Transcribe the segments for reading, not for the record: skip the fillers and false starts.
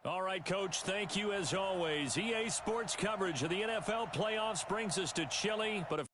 All right, Coach, thank you as always. EA Sports coverage of the NFL playoffs brings us to Chile, but of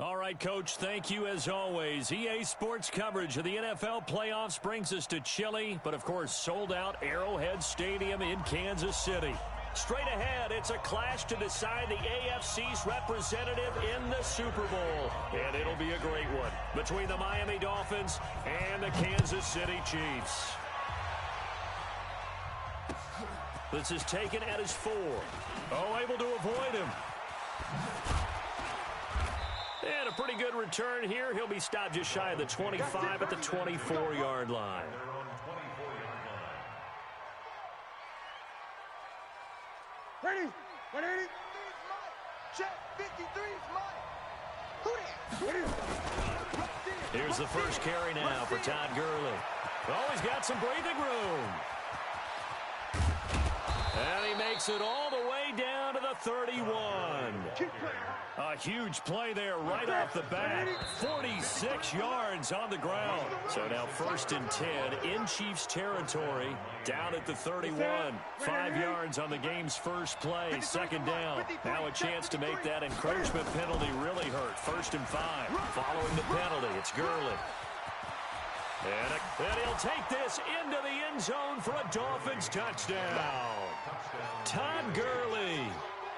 All right, Coach, thank you as always. EA Sports coverage of the NFL playoffs brings us to Chile, but of course sold out Arrowhead Stadium in Kansas City. Straight ahead, it's a clash to decide the AFC's representative in the Super Bowl. And it'll be a great one between the Miami Dolphins and the Kansas City Chiefs. This is taken at his 4. Oh, able to avoid him. And a pretty good return here. He'll be stopped just shy of the 25 at the 24-yard line. Ready? 180. Check. 53 is mine. Here's the first carry now for Todd Gurley. Oh, he's got some breathing room. And he makes it all the way down to the 31. A huge play there right off the bat. 46 yards on the ground. So now 1st and 10 in Chiefs territory, down at the 31. 5 yards on the game's first play, 2nd down. Now a chance to make that encroachment penalty really hurt. 1st and 5. Following the penalty, it's Gurley. And he'll take this into the end zone for a Dolphins touchdown. Todd Gurley,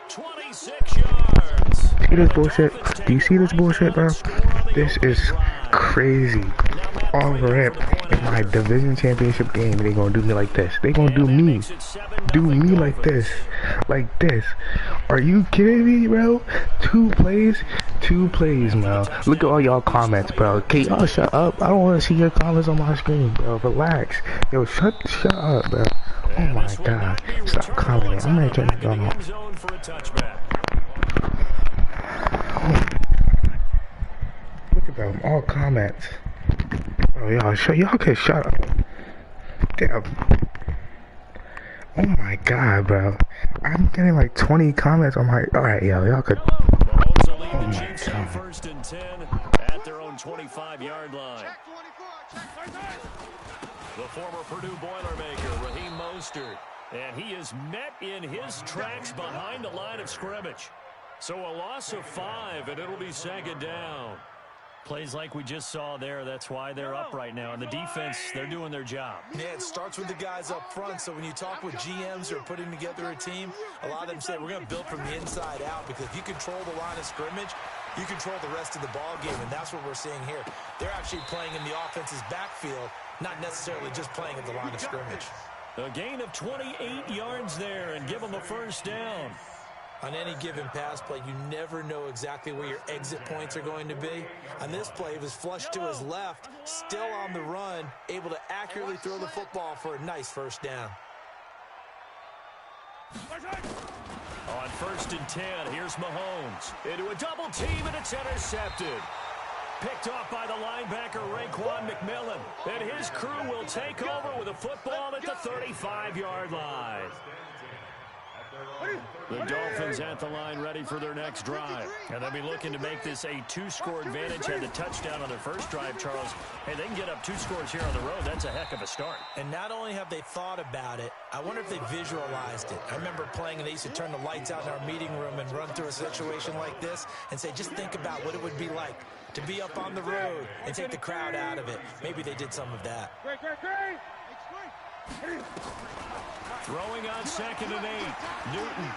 26 yards. See this bullshit? Do you see this bullshit, bro? This is crazy. All rip in my division championship game, they gonna do me like this. They gonna do me like this. Like this. Are you kidding me, bro? Two plays, man. Look at all y'all comments, bro. Okay, y'all shut up. I don't want to see your comments on my screen, bro. Relax. Yo, shut up, bro. Oh my god. Stop commenting. I'm gonna turn it off. Look at them, all comments. Oh, y'all can shut up. Damn. Oh my god, bro. I'm getting like 20 comments on my. Alright, y'all could. Oh my god. 1st and 10 at their own 25-yard line. The former Purdue Boilermaker, Raheem Mostert. And he is met in his tracks behind the line of scrimmage. So a loss of 5, and it'll be 2nd down. Plays like we just saw there, that's why they're up right now. And the defense, they're doing their job. Yeah, it starts with the guys up front. So when you talk with GMs who are putting together a team, a lot of them say we're going to build from the inside out, because if you control the line of scrimmage, you control the rest of the ball game, and that's what we're seeing here. They're actually playing in the offense's backfield, not necessarily just playing at the line of scrimmage. A gain of 28 yards there, and give them a first down. On any given pass play, you never know exactly where your exit points are going to be. On this play, it was flushed to his left, still on the run, able to accurately throw the football for a nice first down. On 1st and 10, here's Mahomes. Into a double team, and it's intercepted. Picked off by the linebacker, Raekwon McMillan. And his crew will take over with a football at the 35-yard line. The Dolphins at the line, ready for their next drive. And they'll be looking to make this a 2-score advantage. Had the touchdown on their first drive, Charles. Hey, they can get up 2 scores here on the road. That's a heck of a start. And not only have they thought about it, I wonder if they visualized it. I remember playing, and they used to turn the lights out in our meeting room and run through a situation like this and say, just think about what it would be like to be up on the road and take the crowd out of it. Maybe they did some of that. Throwing on 2nd and 8. Newton.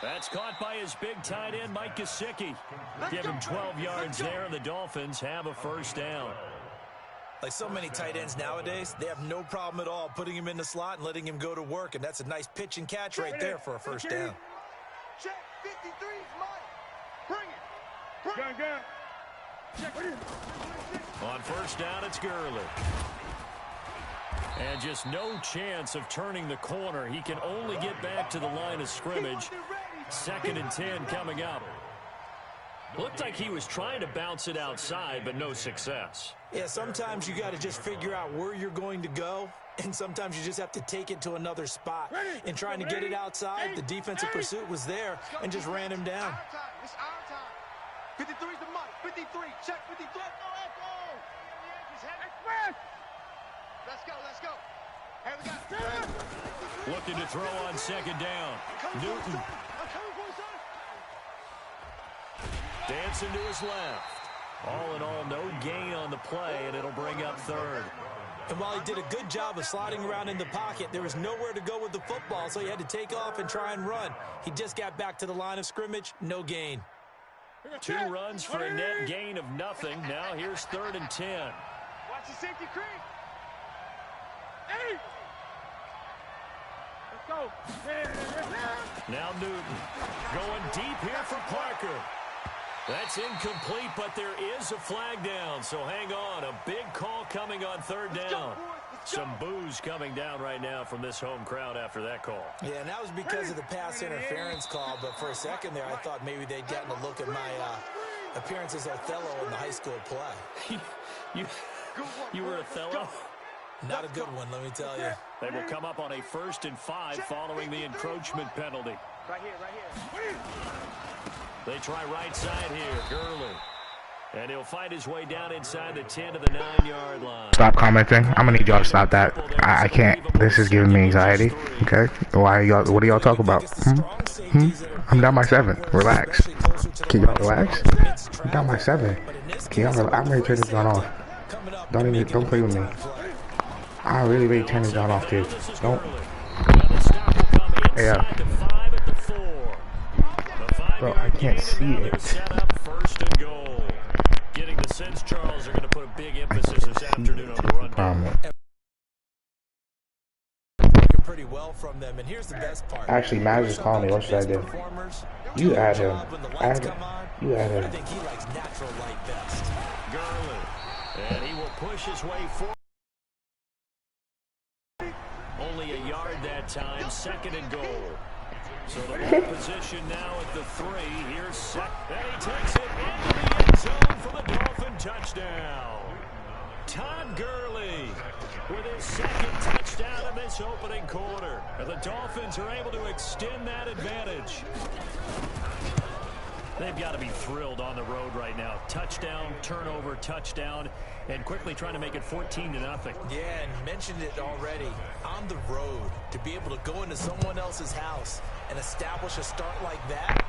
That's caught by his big tight end, Mike Gesicki. Give him 12 yards there, and the Dolphins have a first down. Like so many tight ends nowadays, they have no problem at all putting him in the slot and letting him go to work, and that's a nice pitch and catch right there for a first down. Check 53 is mine. Bring it. Check it. On first down, it's Gurley. And just no chance of turning the corner. He can only get back to the line of scrimmage. 2nd and 10 coming up. Looked like he was trying to bounce it outside, but no success. Yeah, sometimes you got to just figure out where you're going to go, and sometimes you just have to take it to another spot. In trying to get it outside, the defensive pursuit was there and just ran him down. It's our time. 53 is the money. 53. Check 53. Let's go. Hey, we got Looking to throw on 2nd down. Newton. Dancing to his left. All in all, no gain on the play, and it'll bring up 3rd. And while he did a good job of sliding around in the pocket, there was nowhere to go with the football, so he had to take off and try and run. He just got back to the line of scrimmage, no gain. 2 runs for a net gain of nothing. Now here's 3rd and 10. Watch the safety creep. Hey! Let's go. Now Newton going deep here for Parker. That's incomplete, but there is a flag down, so hang on. A big call coming on 3rd down. Some boos coming down right now from this home crowd after that call. Yeah, and that was because of the pass interference call, but for a second there I thought maybe they'd gotten a look at my appearance as Othello in the high school play. You were Othello? Not a good one, let me tell you. They will come up on a 1st and 5 following the encroachment penalty. Right here. They try right side here, Gurley. And he'll find his way down inside the 10 to the 9-yard line. Stop commenting. I'm gonna need y'all to stop that. I can't. This is giving me anxiety. Okay. Why y'all? What do y'all talk about? I'm down by 7. Relax. Can y'all relax? I'm down by 7. Can y'all relax? I'm ready to turn this gun off. Don't play with me. I really turn this gun off, dude. Don't. Yeah. Bro, I can't see it. First and goal. Getting the sense, Charles, are going to put a big emphasis this afternoon on the run. Working pretty well from them, and here's the best part. Actually, Matt just called me. What should I do? You add him. You add him. I think he likes natural light best. Gurley. And he will push his way forward. Only a yard that time. 2nd and goal. So the ball position now at the 3. Here's set. And he takes it into the end zone for the Dolphin touchdown. Todd Gurley with his 2nd touchdown in this opening quarter. And the Dolphins are able to extend that advantage. They've got to be thrilled on the road right now. Touchdown, turnover, touchdown, and quickly trying to make it 14-0. Yeah, and mentioned it already. On the road, to be able to go into someone else's house and establish a start like that,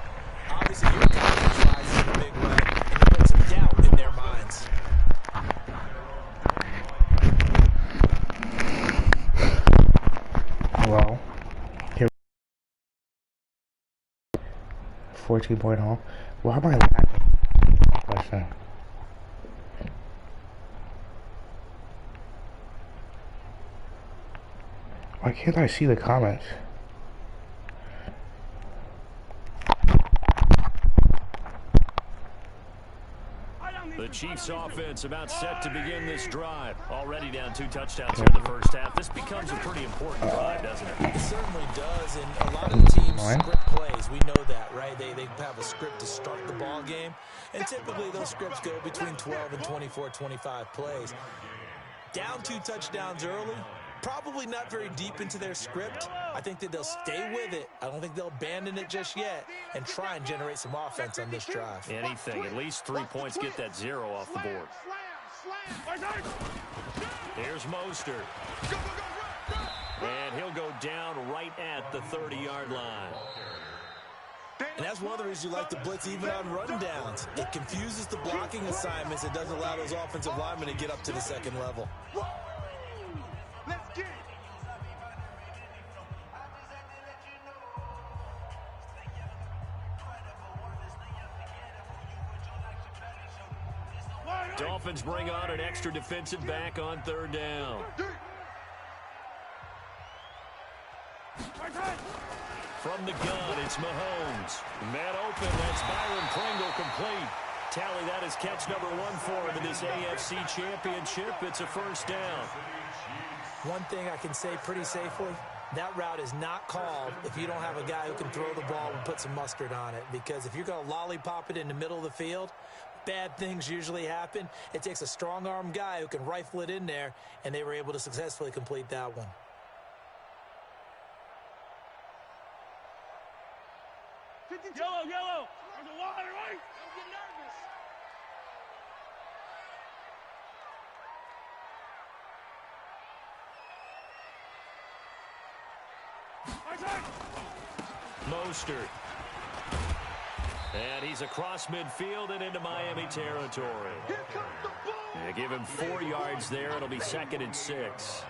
obviously your confidence rises in a big way. And put some doubt in their minds. Well, here 14.0. Why am I lagging? Question. Why can't I see the comments? The Chiefs offense about set to begin this drive. Already down 2 touchdowns here in the first half. This becomes a pretty important drive, doesn't it? It certainly does, and a lot of the teams script plays. We know that, right? They have a script to start the ball game, and typically those scripts go between 12 and 24, 25 plays. Down 2 touchdowns early, probably not very deep into their script. I think that they'll stay with it. I don't think they'll abandon it just yet and try and generate some offense on this drive. Anything. At least 3 points, get that 0 off the board. Here's Mostert. And he'll go down right at the 30-yard line. And that's one of the reasons you like to blitz even on rundowns. It confuses the blocking assignments. It doesn't allow those offensive linemen to get up to the second level. Let's get it. Dolphins bring on an extra defensive back on 3rd down. From the gun, it's Mahomes. Man open, that's Byron Pringle complete. Tally, that is catch number 1 for him in this AFC Championship. It's a 1st down. One thing I can say pretty safely, that route is not called if you don't have a guy who can throw the ball and put some mustard on it. Because if you're going to lollipop it in the middle of the field, bad things usually happen. It takes a strong-arm guy who can rifle it in there, and they were able to successfully complete that one. Yellow, yellow. There's a water, right? Don't get nervous. Mostert. And he's across midfield and into Miami territory. They give him 4 yards there. It'll be 2nd and 6.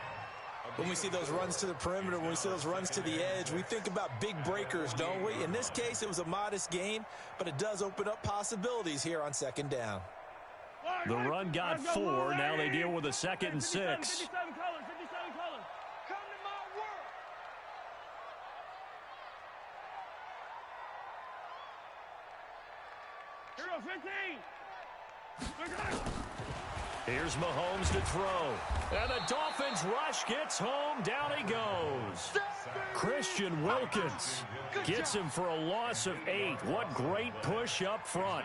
When we see those runs to the perimeter, when we see those runs to the edge, we think about big breakers, don't we? In this case, it was a modest gain, but it does open up possibilities here on 2nd down. The run got 4. Now they deal with a 2nd and 6. 57 colors, 57 colors. Come to my world. Here go 15. Here's Mahomes to throw. And the Dolphins rush, gets home, down he goes. Christian Wilkins gets him for a loss of 8. What great push up front.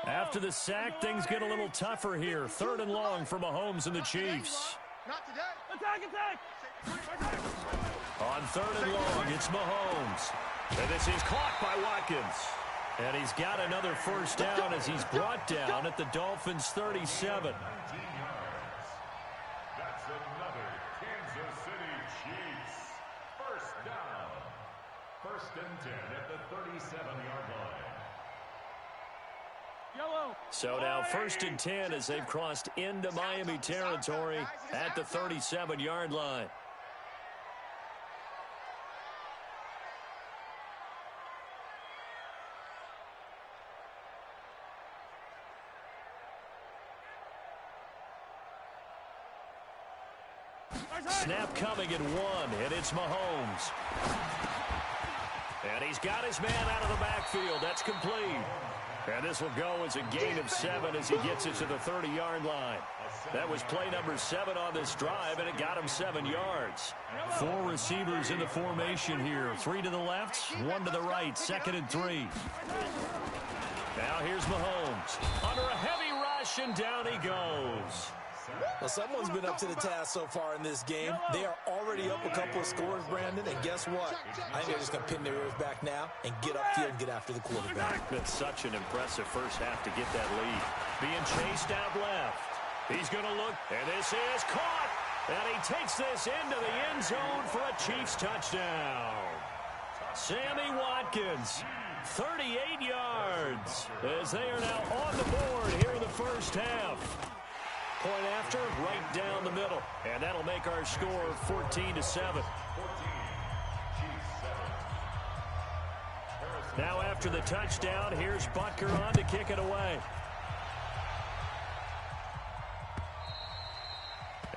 After the sack, things get a little tougher here. 3rd and long for Mahomes and the Chiefs. Not today. Attack. On 3rd and long, it's Mahomes. And this is caught by Watkins. And he's got another 1st down as he's brought down at the Dolphins' 37. That's another Kansas City Chiefs 1st down. 1st and 10 at the 37-yard line. Yellow. So now 1st and 10 as they've crossed into Miami territory at the 37-yard line. Snap coming at 1, and it's Mahomes. And he's got his man out of the backfield. That's complete. And this will go as a gain of 7 as he gets it to the 30-yard line. That was play number 7 on this drive, and it got him 7 yards. 4 receivers in the formation here. 3 to the left, 1 to the right, 2nd and 3. Now here's Mahomes. Under a heavy rush, and down he goes. Well, someone's been up to the task so far in this game. They are already up a couple of scores, Brandon, and guess what? I think they're just going to pin their ears back now and get upfield and get after the quarterback. Been such an impressive first half to get that lead. Being chased out left. He's going to look, and this is caught. And he takes this into the end zone for a Chiefs touchdown. Sammy Watkins, 38 yards, as they are now on the board here in the first half. Point after, right down the middle. And that'll make our score 14-7. Now after the touchdown, here's Butker on to kick it away.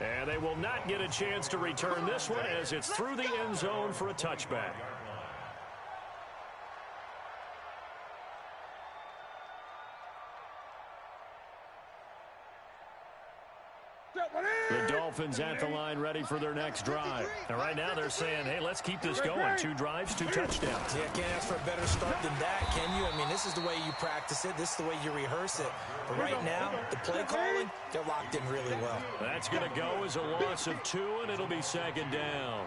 And they will not get a chance to return this one as it's through the end zone for a touchback. The Dolphins at the line ready for their next drive. And right now they're saying, hey, let's keep this going. 2 drives, 2 touchdowns. Yeah, can't ask for a better start than that, can you? I mean, this is the way you practice it. This is the way you rehearse it. But right now, the play calling, they're locked in really well. That's going to go as a loss of 2, and it'll be second down.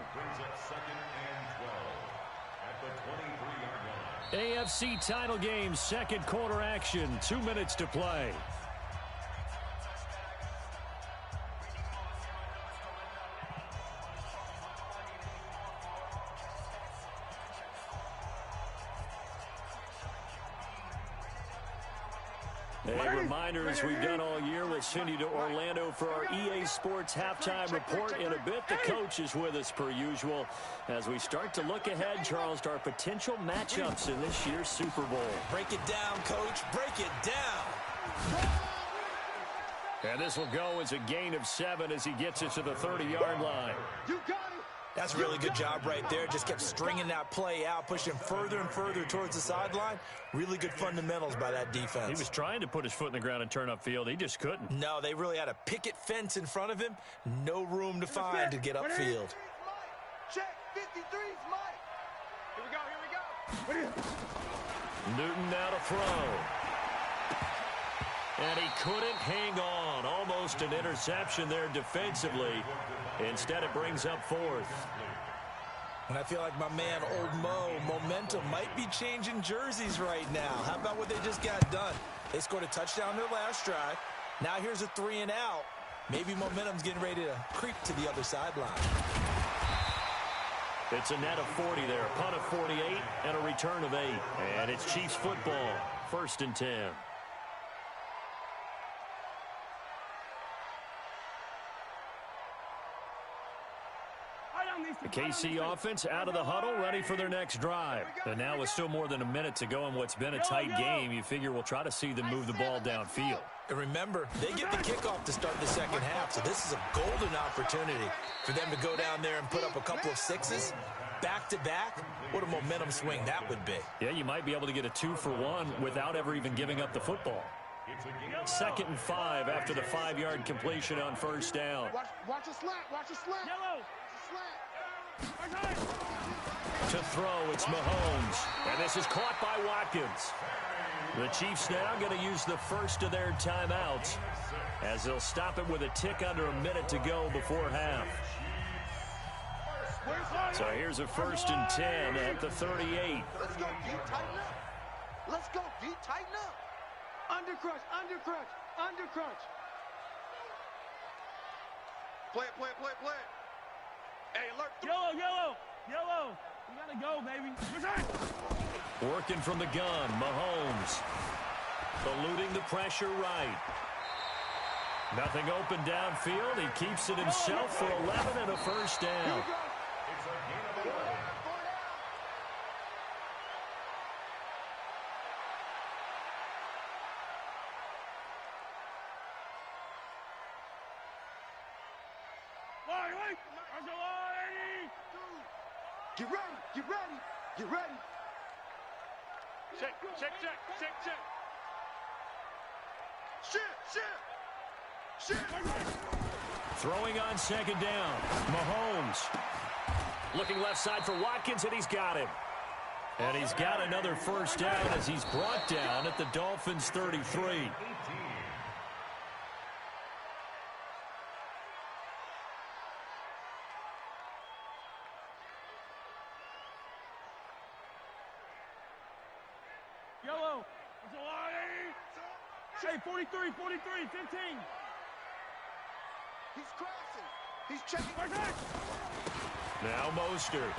AFC title game, second quarter action, 2 minutes to play. A reminder, as we've done all year, we'll send you to Orlando for our EA Sports halftime report in a bit. The coach is with us per usual as we start to look ahead, Charles, to our potential matchups in this year's Super Bowl. Break it down, Coach. Break it down. And this will go as a gain of 7 as he gets it to the 30-yard line. You got it. That's a really good job right there. Just kept stringing that play out, pushing further and further towards the sideline. Really good fundamentals by that defense. He was trying to put his foot in the ground and turn upfield. He just couldn't. No, they really had a picket fence in front of him. No room to find to get upfield. Check, 53's Mike. Here we go. Newton now to throw. And he couldn't hang on. Almost an interception there defensively. Instead, it brings up 4th. And I feel like my man, Old Mo, momentum might be changing jerseys right now. How about what they just got done? They scored a touchdown their last drive. Now here's a 3 and out. Maybe momentum's getting ready to creep to the other sideline. It's a net of 40 there. A punt of 48 and a return of 8. And it's Chiefs football. 1st and 10. The KC offense out of the huddle, ready for their next drive. And now with still more than a minute to go in what's been a tight game, you figure we'll try to see them move the ball downfield. And remember, they get the kickoff to start the second half, so this is a golden opportunity for them to go down there and put up a couple of 6s back-to-back. What a momentum swing that would be. Yeah, you might be able to get a 2-for-1 without ever even giving up the football. 2nd and 5 after the 5-yard completion on 1st down. Watch a slant. Watch a slant. Yellow. Slant. To throw, it's Mahomes. And this is caught by Watkins. The Chiefs now going to use the first of their timeouts as they'll stop it with a tick under a minute to go before half. So here's a 1st and 10 at the 38. Let's go D, tighten up. Let's go D, tighten up. Undercrunch, undercrunch, undercrunch. Play it, play it, play it, play it. Hey, alert. Yellow, yellow, yellow. You gotta go, baby. Working from the gun, Mahomes. Eluding the pressure right. Nothing open downfield. He keeps it himself for 11 and a 1st down. Get ready, get ready, get ready. Check, check, check, check, check. Shit. Throwing on 2nd down. Mahomes. Looking left side for Watkins, and he's got him. And he's got another 1st down as he's brought down at the Dolphins' 33. Yellow. Hey, 43, 43, 15. He's crossing. He's checking. Now Mostert.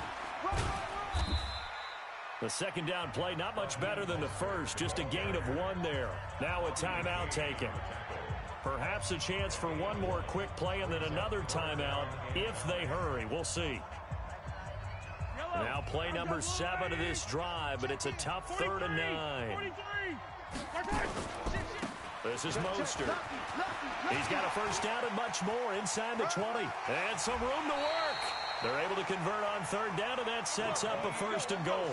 The second down play, not much better than the first, just a gain of 1 there. Now a timeout taken. Perhaps a chance for one more quick play and then another timeout if they hurry. We'll see. Now play number 7 of this drive, but it's a tough 3rd and 9. This is Mostert. He's got a first down and much more inside the 20. And some room to work. They're able to convert on 3rd down, and that sets up a 1st and goal. A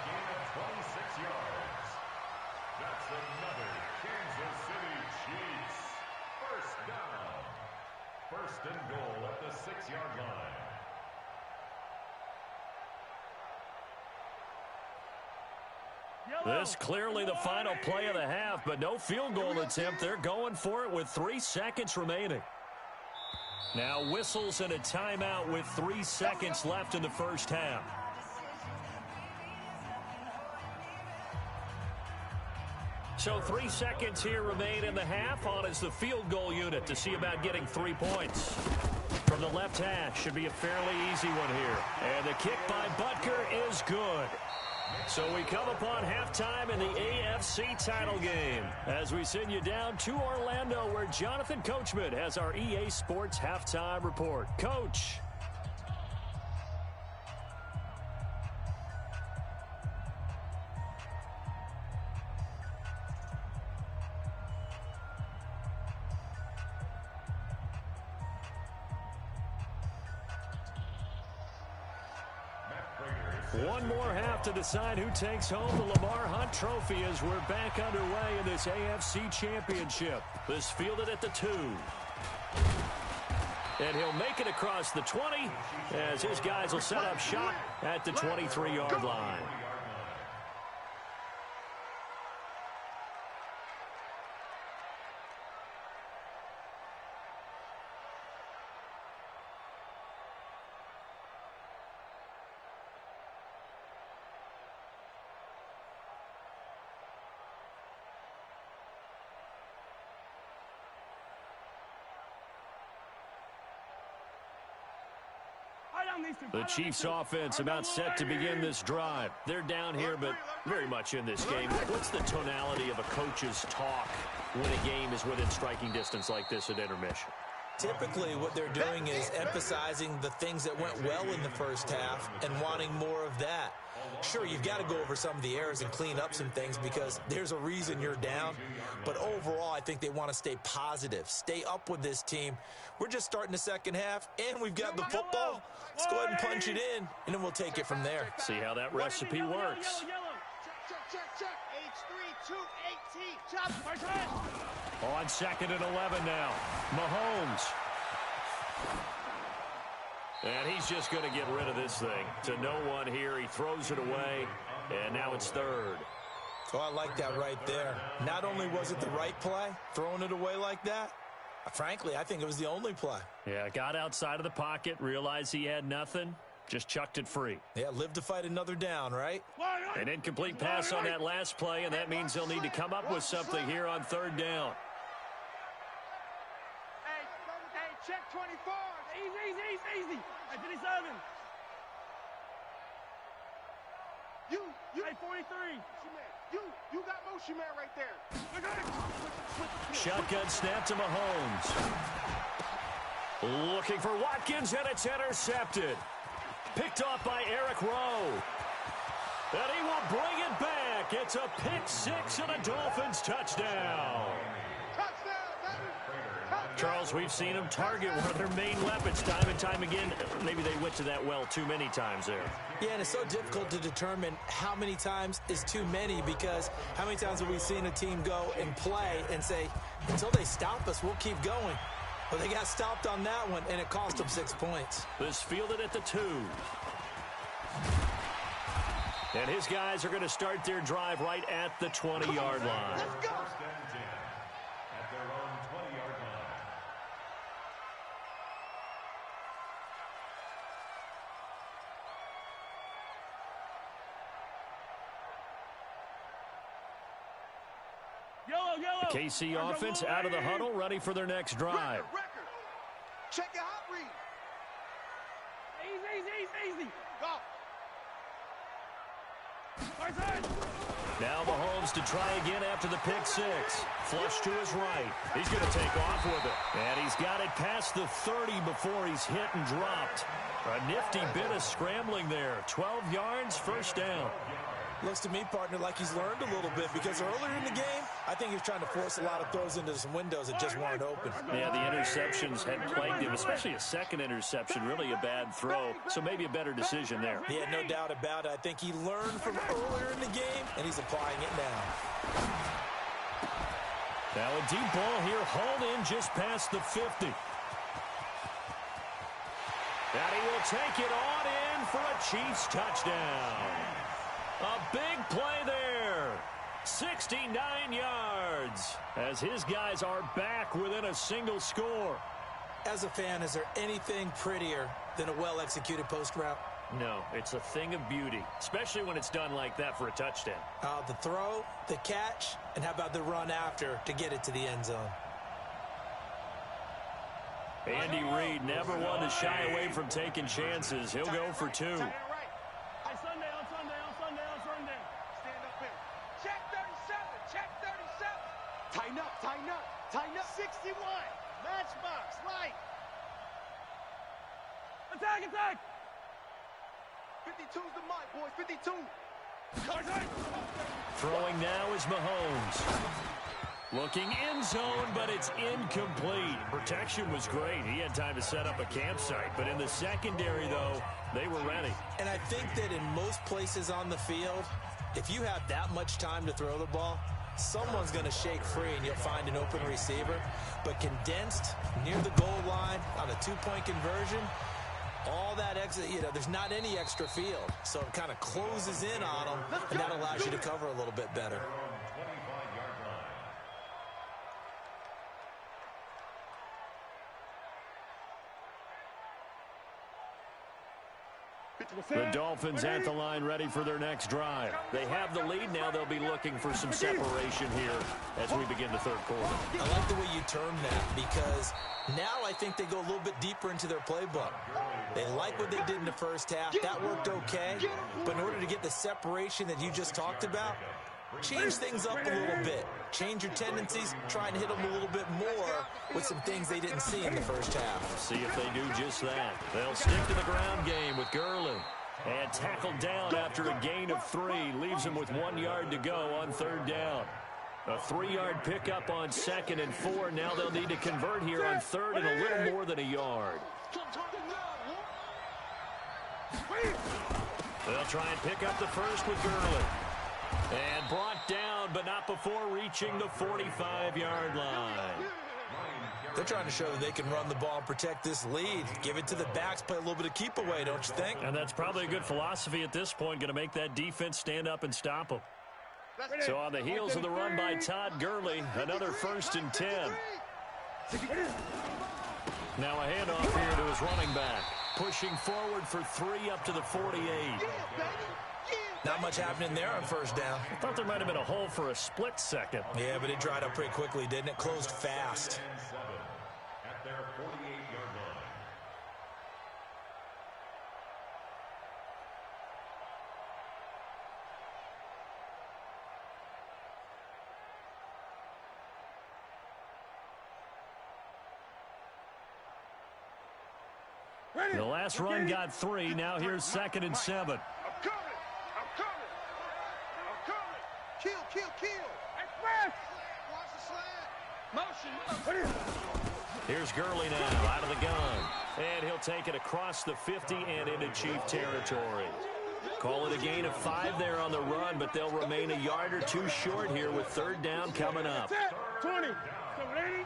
gain of 26 yards. That's another Kansas City Chiefs. First down. 1st and goal at the 6-yard line. This clearly the final play of the half, but no field goal attempt. They're going for it with 3 seconds remaining. Now whistles and a timeout with 3 seconds left in the first half. So 3 seconds here remain in the half. On is the field goal unit to see about getting 3 points. From the left hash, should be a fairly easy one here. And the kick by Butker is good. So we come upon halftime in the AFC title game as we send you down to Orlando where Jonathan Coachman has our EA Sports halftime report. Coach. One more half to decide who takes home the Lamar Hunt Trophy as we're back underway in this AFC Championship. This fielded at the 2. And he'll make it across the 20 as his guys will set up shop at the 23-yard line. The Chiefs offense about set to begin this drive. They're down here, but very much in this game. What's the tonality of a coach's talk when a game is within striking distance like this at intermission? Typically, what they're doing is emphasizing the things that went well in the first half and wanting more of that. Sure, you've got to go over some of the errors and clean up some things because there's a reason you're down. But overall, I think they want to stay positive, stay up with this team. We're just starting the second half, and we've got the football. Let's go ahead and punch it in, and then we'll take it from there. See how that recipe works. Check. H3, 2, 18. On 2nd and 11 now. Mahomes. And he's just going to get rid of this thing. To no one here. He throws it away, and now it's 3rd. So I like that right there. Not only was it the right play, throwing it away like that, frankly, I think it was the only play. Yeah, got outside of the pocket, realized he had nothing, just chucked it free. Yeah, live to fight another down, right? An incomplete pass on that last play, and that means they'll need to come up with something here on 3rd down. Hey, check 24. Easy. Hey, 57. You. Hey, 43. You got motion man right there. Shotgun snap to Mahomes. Looking for Watkins, and it's intercepted. Picked off by Eric Rowe. And he will bring it back. It's a pick 6 and a Dolphins touchdown. Charles, we've seen them target one of their main weapons time and time again. Maybe they went to that well too many times there. Yeah, and it's so difficult to determine how many times is too many because how many times have we seen a team go and play and say, until they stop us, we'll keep going. Well, they got stopped on that one, and it cost them 6 points. This fielded at the 2. And his guys are going to start their drive right at the 20-yard line. Let's go. At their own 20-yard line. The KC offense out of the huddle, ready for their next drive. Record. Check your hot read. Easy. Go. Now Mahomes to try again after the pick six. Flush to his right. He's going to take off with it. And he's got it past the 30 before he's hit and dropped. A nifty bit of scrambling there. 12 yards, first down. Looks to me, partner, like he's learned a little bit because earlier in the game, I think he was trying to force a lot of throws into some windows that just weren't open. Yeah, the interceptions had plagued him, especially a second interception, really a bad throw, so maybe a better decision there. Yeah, no doubt about it. I think he learned from earlier in the game, and he's applying it now. Now a deep ball here, hauled in just past the 50. And he will take it on in for a Chiefs touchdown. A big play there. 69 yards as his guys are back within a single score. As a fan, is there anything prettier than a well-executed post route? No, it's a thing of beauty, especially when it's done like that for a touchdown. The throw, the catch, and how about the run after to get it to the end zone? Andy Reid never one to shy away from taking chances. He'll go for two. Tighten up, tighten up, tighten up. 61. Matchbox, right. Attack, attack. 52's the mark, boys, 52. Throwing now is Mahomes. Looking end zone, but it's incomplete. Protection was great. He had time to set up a campsite, but in the secondary, though, they were ready. And I think that in most places on the field, if you have that much time to throw the ball, someone's going to shake free and you'll find an open receiver. But condensed near the goal line on a two-point conversion, all that extra, there's not any extra field. So it kind of closes in on them, and that allows you to cover a little bit better. The Dolphins at the line ready for their next drive. They have the lead. Now they'll be looking for some separation here as we begin the third quarter. I like the way you term that because now I think they go a little bit deeper into their playbook. They like what they did in the first half. That worked okay. But in order to get the separation that you just talked about, change things up a little bit. Change your tendencies. Try and hit them a little bit more with some things they didn't see in the first half. See if they do just that. They'll stick to the ground game with Gurley. And tackled down after a gain of 3. Leaves him with 1 yard to go on third down. A 3-yard pickup on 2nd and 4. Now they'll need to convert here on 3rd and a little more than a yard. They'll try and pick up the first with Gurley. And brought down, but not before reaching the 45-yard line. They're trying to show that they can run the ball and protect this lead. Give it to the backs, play a little bit of keep away, don't you think? And that's probably a good philosophy at this point, going to make that defense stand up and stop them. So on the heels of the run by Todd Gurley, another 1st and 10. Now a handoff here to his running back. Pushing forward for 3 up to the 48. Not much happening there on first down. I thought there might have been a hole for a split second. Yeah, but it dried up pretty quickly, didn't it? Closed fast. At their 48-yard line. The last run got 3. Now here's 2nd and 7. Here's Gurley now out of the gun. And he'll take it across the 50 and into Chief territory. Call it a gain of 5 there on the run, but they'll remain a yard or 2 short here with 3rd down coming up. 20. Great.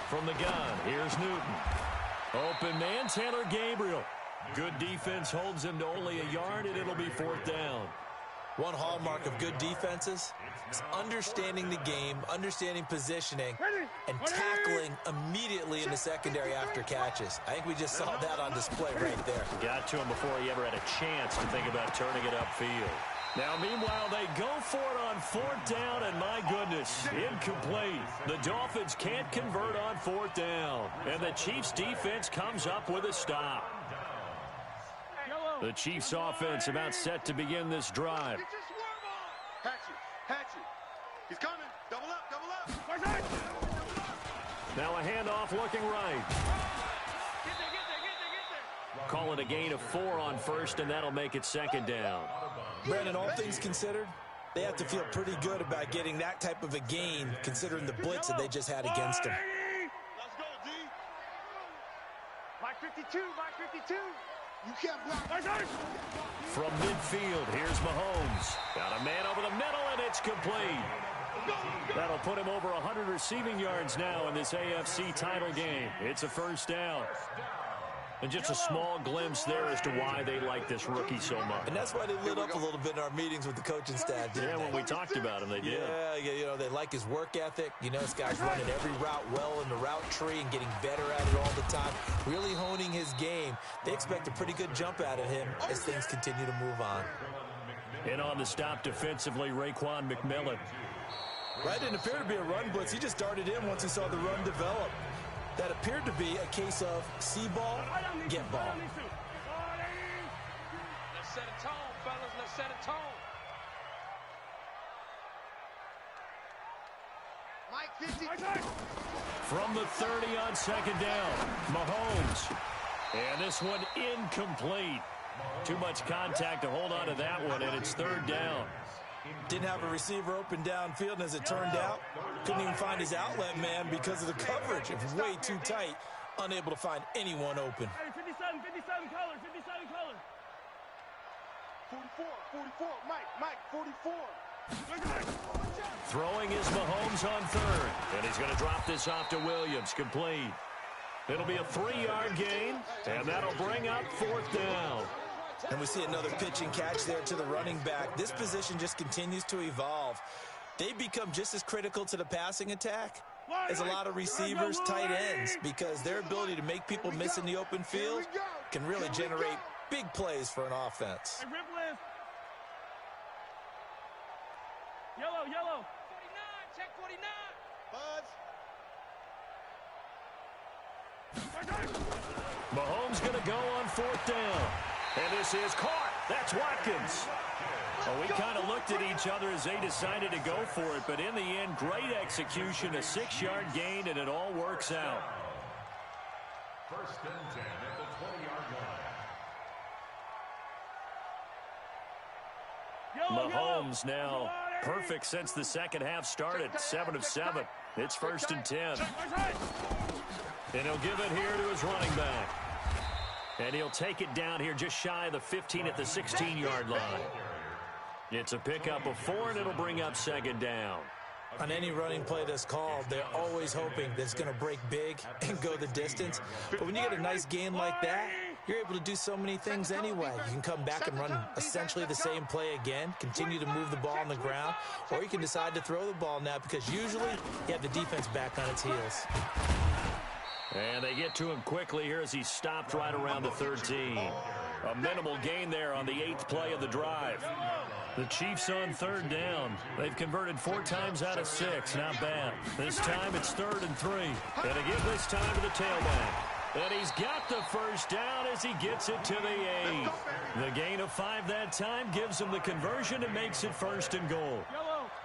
From the gun, here's Newton. Open man, Taylor Gabriel. Good defense holds him to only a yard, and it'll be 4th down. One hallmark of good defenses is understanding the game, understanding positioning, and tackling immediately in the secondary after catches. I think we just saw that on display right there. Got to him before he ever had a chance to think about turning it upfield. Now, meanwhile, they go for it on fourth down, and my goodness, incomplete. The Dolphins can't convert on fourth down, and the Chiefs' defense comes up with a stop. The Chiefs' offense about set to begin this drive. Hatchet. He's coming. Double up. Now a handoff looking right. Get there. Call it a gain of 4 on first, and that'll make it second down. Brandon, all things considered, they have to feel pretty good about getting that type of a gain, considering the blitz that they just had against them. Let's go, D. Mike 52. You can't block. From midfield, here's Mahomes. Got a man over the middle, and it's complete. That'll put him over 100 receiving yards now in this AFC title game. It's a first down. And just a small glimpse there as to why they like this rookie so much. And that's why they lit up a little bit in our meetings with the coaching staff. Yeah, when we talked about him, they did. Yeah, they like his work ethic. This guy's running every route well in the route tree and getting better at it all the time, really honing his game. They expect a pretty good jump out of him as things continue to move on. And on the stop defensively, Raekwon McMillan. Right, didn't appear to be a run blitz. He just darted in once he saw the run develop. That appeared to be a case of see ball, get ball. Let's set a tone, fellas. Let's set a tone. Mike 50. From the 30 on second down, Mahomes. And this one incomplete. Too much contact to hold on to that one, and it's third down. Didn't have a receiver open downfield, and as it turned out, couldn't even find his outlet man because of the coverage. It was way too tight, unable to find anyone open. Hey, 57 color. 44. Mike 44. Throwing is Mahomes on third, and he's going to drop this off to Williams, complete. It'll be a 3-yard gain, and that'll bring up fourth down. And we see another pitch and catch there to the running back. This position just continues to evolve. They become just as critical to the passing attack as a lot of receivers, tight ends, because their ability to make people miss in the open field can really generate big plays for an offense. Hey, rip list. Yellow. 49, Check 49. Buzz. Mahomes going to go on fourth down. And this is caught. That's Watkins. Well, we kind of looked at each other as they decided to go for it, but in the end, great execution, a 6-yard gain, and it all works out. First and 10 at the 20-yard line. Mahomes now perfect since the second half started, 7 of 7. It's first and 10. And he'll give it here to his running back. And he'll take it down here just shy of the 15 at the 16-yard line. It's a pickup of 4, and it'll bring up second down. On any running play that's called, they're always hoping that it's going to break big and go the distance. But when you get a nice gain like that, you're able to do so many things anyway. You can come back and run essentially the same play again, continue to move the ball on the ground, or you can decide to throw the ball now because usually you have the defense back on its heels. And they get to him quickly here as he stopped right around the 13. A minimal gain there on the 8th play of the drive. The Chiefs on third down. They've converted 4 times out of 6. Not bad. This time it's 3rd and 3. And again this time to the tailback. And he's got the first down as he gets it to the 8. The gain of 5 that time gives him the conversion and makes it 1st and goal.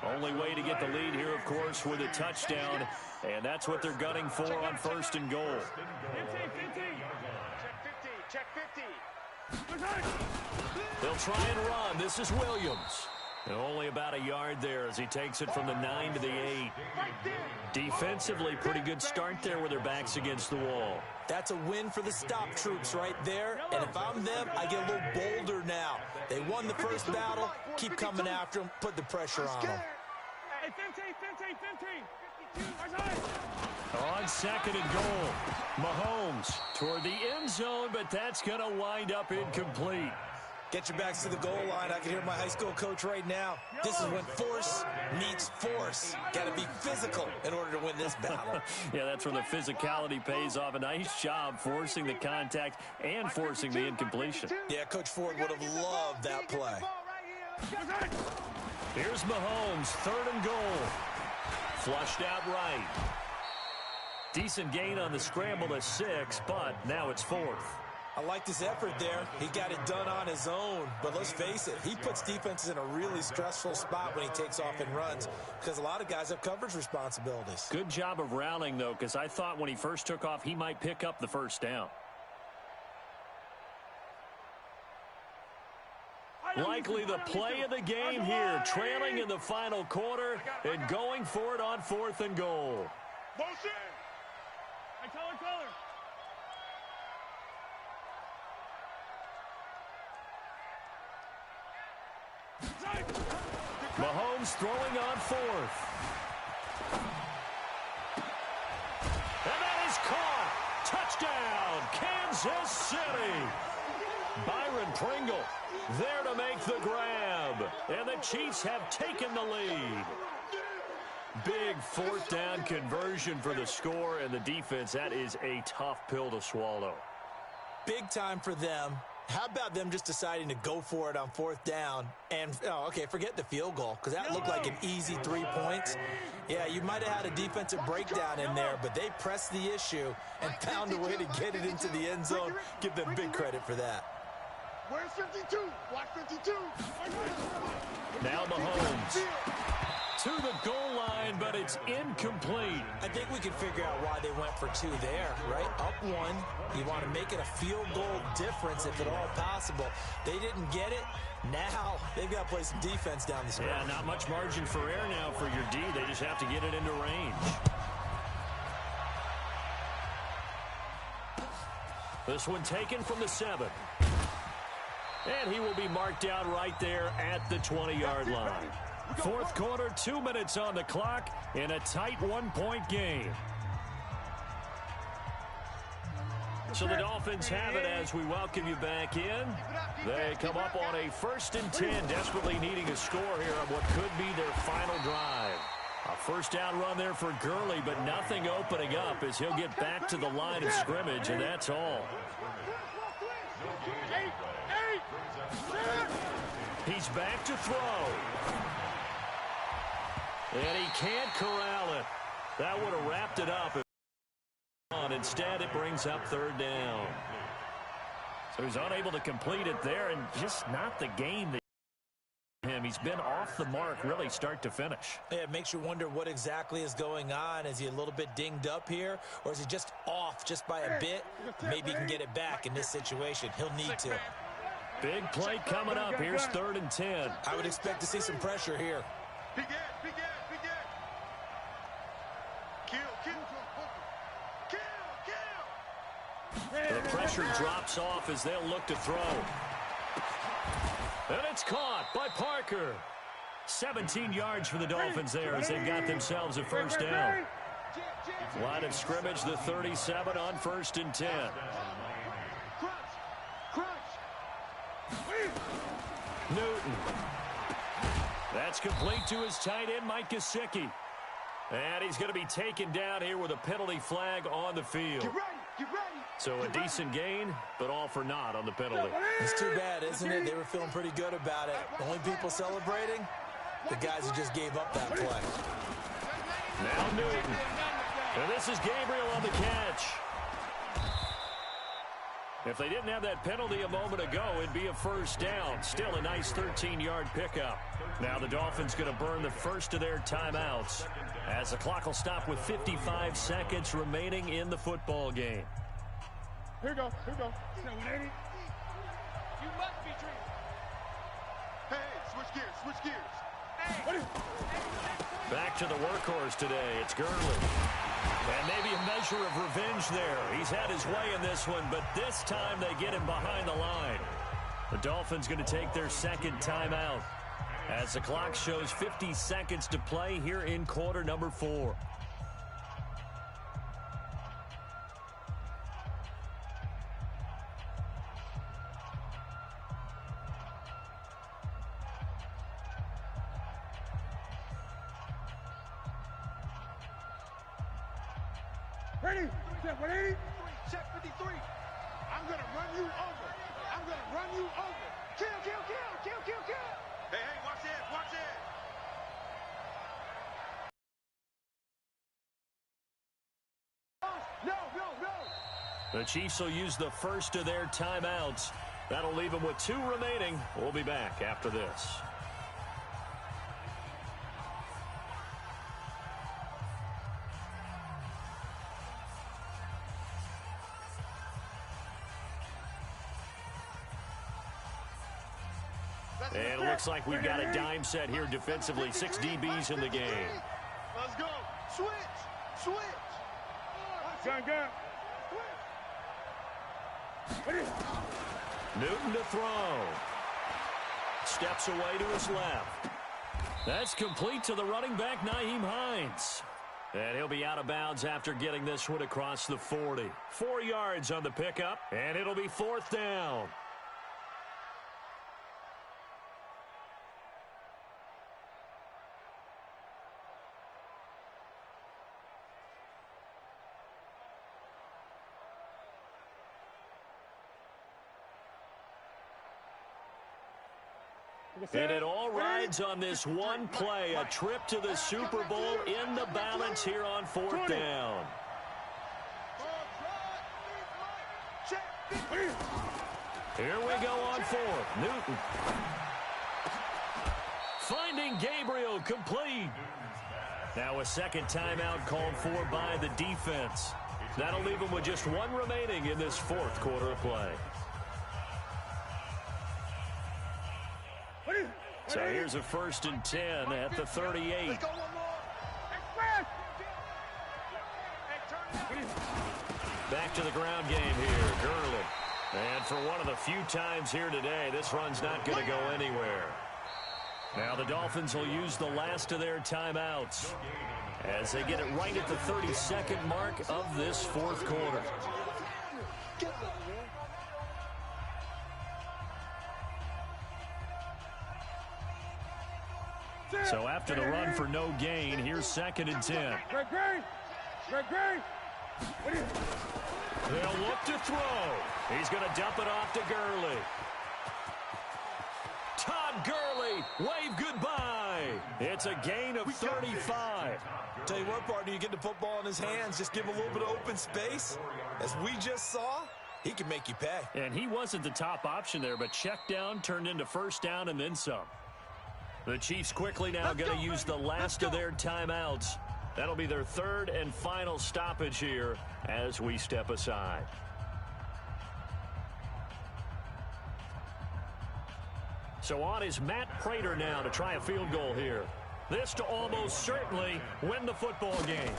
Only way to get the lead here, of course, with a touchdown. And that's what they're gunning for on 1st and goal. 50. Check 50. They'll try and run. This is Williams. And only about a yard there as he takes it from the 9 to the 8. Defensively, pretty good start there with their backs against the wall. That's a win for the stop troops right there. And if I'm them, I get a little bolder now. They won the first battle. Keep coming after them. Put the pressure on them. Hey, 15. On 2nd and goal, Mahomes toward the end zone, but that's going to wind up incomplete. Get your backs to the goal line. I can hear my high school coach right now. This is when force meets force. Got to be physical in order to win this battle. Yeah, that's where the physicality pays off. A nice job forcing the contact and forcing the incompletion. Yeah, Coach Ford would have loved that play. Here's Mahomes, 3rd and goal. Flushed out right. Decent gain on the scramble to 6, but now it's 4th. I like this effort there. He got it done on his own. But let's face it, he puts defenses in a really stressful spot when he takes off and runs because a lot of guys have coverage responsibilities. Good job of routing, though, because I thought when he first took off, he might pick up the 1st down. Likely the play of the game here, trailing in the final quarter and going for it on 4th and goal. Motion! Hey, color. Mahomes throwing on 4th. And that is caught. Touchdown, Kansas City. Byron Pringle there to make the grab. And the Chiefs have taken the lead. Big 4th down conversion for the score, and the defense, that is a tough pill to swallow. Big time for them. How about them just deciding to go for it on 4th down? And, okay, forget the field goal, because that looked like an easy 3 points. Yeah, you might have had a defensive breakdown in there, but they pressed the issue and found a way to get it into the end zone. Give them big credit for that. Where's 52? Watch 52. Now Mahomes to the goal line, but it's incomplete. I think we can figure out why they went for 2 there, right? Up 1. You want to make it a field goal difference if at all possible. They didn't get it. Now they've got to play some defense down the stretch. Yeah, not much margin for error now for your D. They just have to get it into range. This one taken from the 7. And he will be marked down right there at the 20-yard line. 4th quarter, 2 minutes on the clock in a tight 1-point game. So the Dolphins have it as we welcome you back in. They come up on a 1st and 10, desperately needing a score here on what could be their final drive. A 1st down run there for Gurley, but nothing opening up as he'll get back to the line of scrimmage, and that's all. He's back to throw. And he can't corral it. That would have wrapped it up. Instead, it brings up 3rd down. So he's unable to complete it there, and just not the game that him. He's been off the mark, really, start to finish. Yeah, it makes you wonder what exactly is going on. Is he a little bit dinged up here, or is he just off just by a bit? Maybe he can get it back in this situation. He'll need to. Big play coming up. Here's 3rd and 10. I would expect to see some pressure here. Big Ed. The pressure drops off as they'll look to throw. And it's caught by Parker. 17 yards for the Dolphins there as they've got themselves a 1st down. Line of scrimmage, the 37 on 1st and 10. Newton. That's complete to his tight end, Mike Gesicki. And he's going to be taken down here with a penalty flag on the field. Get ready. So a decent gain, but all for naught on the penalty. It's too bad, isn't it? They were feeling pretty good about it. The only people celebrating, the guys who just gave up that play. Now Newton. And this is Gabriel on the catch. If they didn't have that penalty a moment ago, it'd be a 1st down. Still a nice 13-yard pickup. Now the Dolphins going to burn the first of their timeouts as the clock will stop with 55 seconds remaining in the football game. Here we go. 180. You must be dreaming. Hey, switch gears. Hey. Back to the workhorse today. It's Gurley. And maybe a measure of revenge there. He's had his way in this one, but this time they get him behind the line. The Dolphins going to take their 2nd timeout as the clock shows 50 seconds to play here in quarter number 4. Ready? Check 180. Check 53. I'm going to run you over. Kill. Hey, watch it, watch it. No. The Chiefs will use the first of their timeouts. That'll leave them with 2 remaining. We'll be back after this. And it looks like we've got a dime set here defensively. 6 DBs in the game. Let's go. Switch. Gun. Newton to throw. Steps away to his left. That's complete to the running back, Nyheim Hines. And he'll be out of bounds after getting this one across the 40. 4 yards on the pickup, and it'll be 4th down. And it all rides on this one play, a trip to the Super Bowl in the balance here on 4th down. Here we go on 4th. Newton. Finding Gabriel, complete. Now a second timeout called for by the defense. That'll leave them with just 1 remaining in this 4th quarter of play. So here's a 1st and 10 at the 38. Back to the ground game here, Gurley. And for one of the few times here today, this run's not going to go anywhere. Now the Dolphins will use the last of their timeouts as they get it right at the 32nd mark of this 4th quarter. So after the run for no gain, here's 2nd and 10. They'll look to throw. He's going to dump it off to Gurley. Todd Gurley, wave goodbye. It's a gain of 35. Tell you what, partner, you get the football in his hands, just give him a little bit of open space. As we just saw, he can make you pay. And he wasn't the top option there, but check down turned into 1st down and then some. The Chiefs quickly now going to use the last of their timeouts. That'll be their 3rd and final stoppage here as we step aside. So on is Matt Prater now to try a field goal here. This to almost certainly win the football game.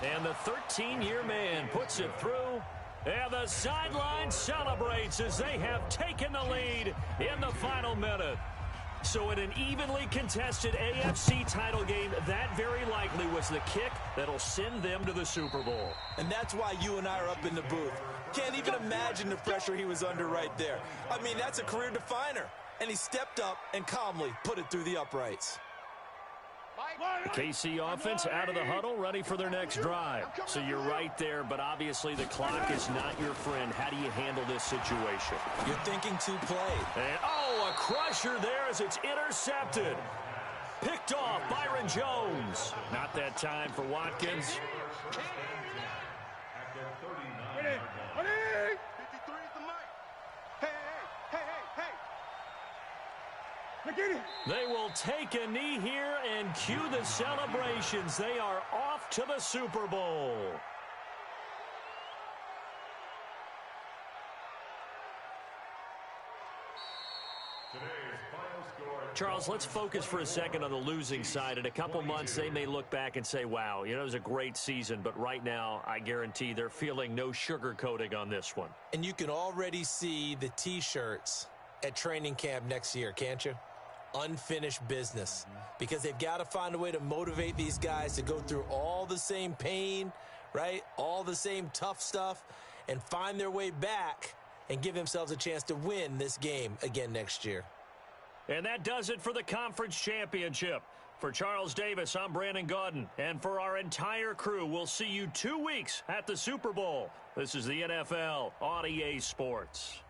And the 13-year man puts it through. And the sideline celebrates as they have taken the lead in the final minute. So in an evenly contested AFC title game, that very likely was the kick that'll send them to the Super Bowl. And that's why you and I are up in the booth. Can't even imagine the pressure he was under right there. I mean, that's a career definer. And he stepped up and calmly put it through the uprights. The KC offense out of the huddle, ready for their next drive. So you're right there, but obviously the clock is not your friend. How do you handle this situation? You're thinking to play. And, a crusher there as it's intercepted. Picked off Byron Jones. Not that time for Watkins. 53 is the mic. Hey. They will take a knee here and cue the celebrations. They are off to the Super Bowl. Charles, let's focus for a second on the losing side. In a couple months, they may look back and say, wow, it was a great season. But right now, I guarantee they're feeling no sugarcoating on this one. And you can already see the T-shirts at training camp next year, can't you? Unfinished business. Because they've got to find a way to motivate these guys to go through all the same pain, right? All the same tough stuff, and find their way back and give themselves a chance to win this game again next year. And that does it for the conference championship. For Charles Davis, I'm Brandon Gaudin. And for our entire crew, we'll see you 2 weeks at the Super Bowl. This is the NFL on EA Sports.